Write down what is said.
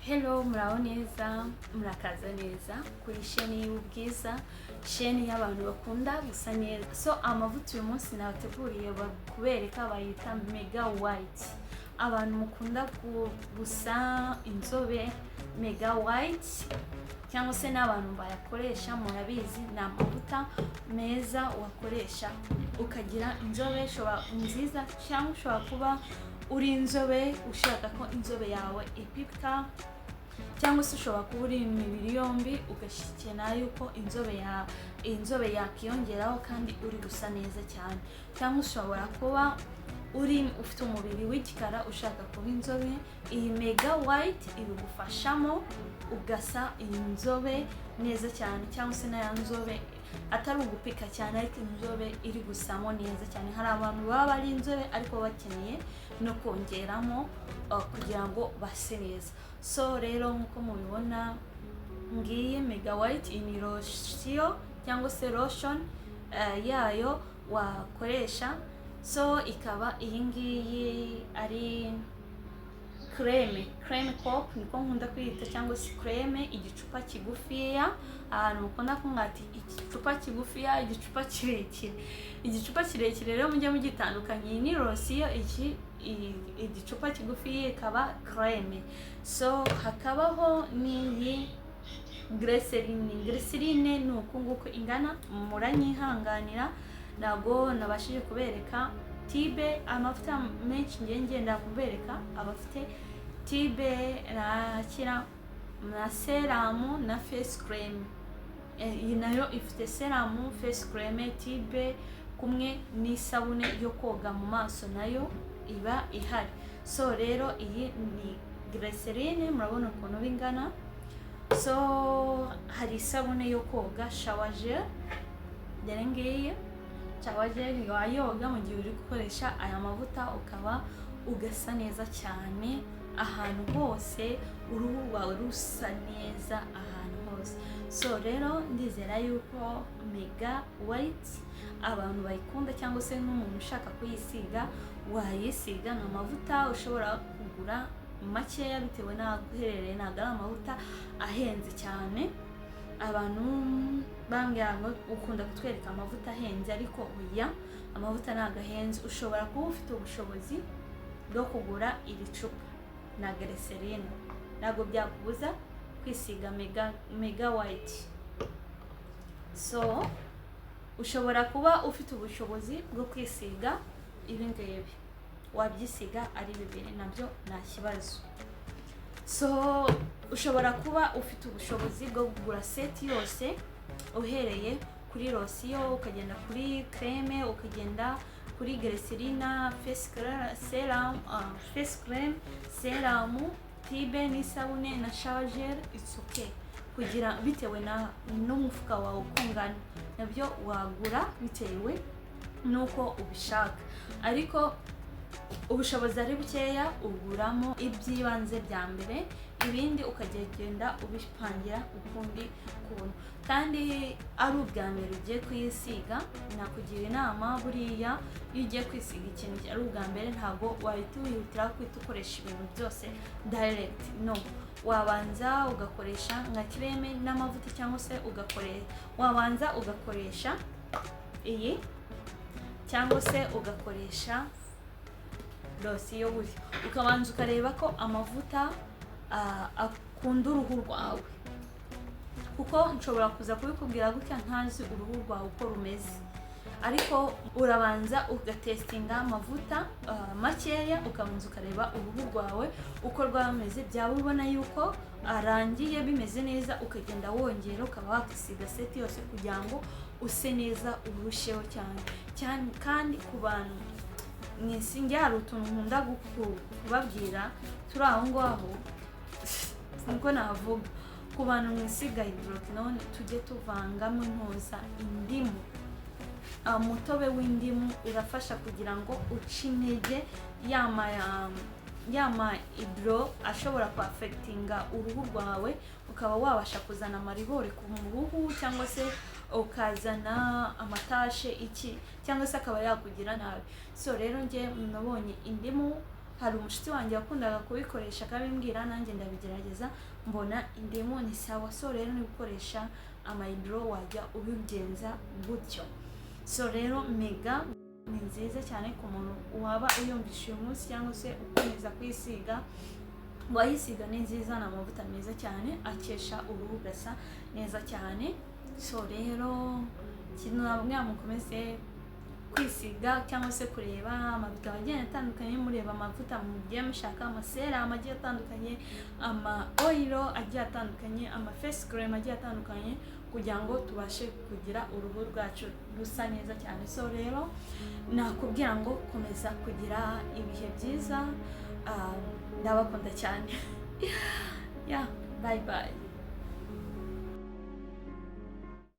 Hello, muraho neza, murakaza neza kuri sheni y'ubwiza, sheni y'abantu bakunda gusa neza. So amavuta uyu munsi nabateguriye kubereka bayita Mega White. Abantu mukunda gusa inzobe, Mega White cyangwa se n'abantu bayakoresha murabizi, ni amavuta meza wakoresha ukagira inzobe nziza, cyangwa ushobora kuba uri inzobe ushaka ko inzobe yawe ipika, cyangwa se ushobora kuba uri imibiri yombi ugashyikira yuko inzobe yakiyongeraho kandi uri gusa neza cyane, cyangwa ushobora kuba ufite umubiri w'igikara ushaka kuba inzobe. Iyi Mega White ibigufashamo ugasa inzobe neza cyane, cyangwa se na nzobe atari ugupika cyane ariko inzobe iri gusamo neza cyane. Hari abantu baba ari inzobe ariko bakeneye no kongeramo kugira ngo base neza. So rero nkuko mubibona ngiye Mega White, ni lotion cyangwa se lotion yayo wakoresha. So ikaba iyi ngiyi ari creme cup niko nkunda kwita, cyangwa se creme igicupa kigufiya. Ahantu mukunda kumwati igicupa kigufiya, igicupa kirekire. Igicupa kirekire rero mujye mugitandukanya, iyi ni lotion, igicupa kigufiya ikaba creme. So hakabaho n'iyi glycerine ni uku nguko ingana, muranyihanganira ntabwo nabashije kubereka tibe. Amavuta menshi ngenda kubereka abafite tibe na serum na face cream. Iyi nayo ifite serum, face cream, tibe kumwe n'isabune yo koga mu maso nayo iba ihari. So rero iyi ni glycerine, murabona ukuntu bingana. So hari isabune yo koga, shower gel, dore ngiyi shower gel wayoga mu gihe uri gukoresha aya mavuta ukaba ugasa neza cyane ahantu hose, uruhu rwawe rusa neza ahantu hose. So rero ndizera yuko Mega White abantu bayikunda, cyangwa se n'umuntu ushaka kuyisiga wayisiga. Ni amavuta ushobora kugura makeya bitewe n'aho uherereye, ntabwo ari amavuta ahenze cyane. Abantu bambwira ngo ukunda kutwereka amavuta ahenze, ariko oya, amavuta ntabwo ahenze. Ushobora kuba ufite ubushobozi bwo kugura iri cupa na glycerine, ntabwo byakubuza kwisiga Mega White. So ushobora kuba ufite ubushobozi bwo kwisiga ibi ngibi, wabyisiga ari bibiri nabyo nta kibazo. So ushobora kuba ufite ubushobozi bwo kugura seti yose, uhereye kuri lotion ukagenda kuri creme, ukagenda kuri glycerine, face cream, serum, tibe n'isabune na shower gel. It's okay, kugira bitewe n'umufuka wawe ukungana, nabyo wagura bitewe nuko ubishaka. Ariko ubushobozi ari bukeya uguramo iby'ibanze bya mbere, ibindi ukagenda ubipangira ukundi kuntu. Kandi ari ubwa mbere ugiye kuyisiga, nakugira inama buriya iyo ugiye kwisiga ikintu ari ubwa mbere, ntabwo wahita wihutira kwita ukoresha ibintu byose direct, no. Wabanza ugakoresha nka creme n'amavuta, cyangwa se wabanza ugakoresha iyi, cyangwa se ugakoresha lotion gutya, ukabanza ukareba ko amavuta akunda uruhu rwawe, kuko nshobora kuza kubikubwira gutya ntazi uruhu rwawe uko rumeze. Ariko urabanza ugatestinga amavuta makeya, ukabanza ukareba uruhu rwawe uko rwameze. Byaba ubona yuko arangiye bimeze neza, ukagenda wongera ukaba wakisiga seti yose kugira ngo use neza urusheho cyane. Kandi ku bantu mwisi hari utuntu nkunda kubabwira turi aho ngaho, nkuko navuga ku bantu mwisiga hydroquinone, tujye tuvangamo intuza indimu. Umutobe w'indimu urafasha kugira ngo uce intege yama ibro ashobora kwafectinga uruhu rwawe, ukaba wabasha kuzana amaribori ku ruhu, cyangwa se ukazana amatashe cyangwa se akaba yakugira nabi. So rero nabonye indimu hari umushuti wanjye wakundaga kubikoresha akabimbwira, nanjye ndabigerageza mbona indimu ni sawa. So rero ni gukoresha amahidro wajya ubigenza gutyo. So rero mega ni nziza cyane ku muntu waba uyumvisha uyu munsi cyangwa se ukomeza kwisiga. Wayisiga ni nziza, ni amavuta meza cyane akesha uruhu gasa neza cyane. So rero kintu nabwo mukomeze kwisiga cyangwa se kureba amavuta agiye atandukanye, mureba amavuta mugiye mushaka, amasera agiye atandukanye, ama oil agiye atandukanye, ama face cream agiye atandukanye, kugira ngo tubashe kugira uruhu rwacu rusa neza cyane. So rero nakubwira ngo komeza kugira ibihe byiza, ndabakunda cyane. Yeah, bye bye.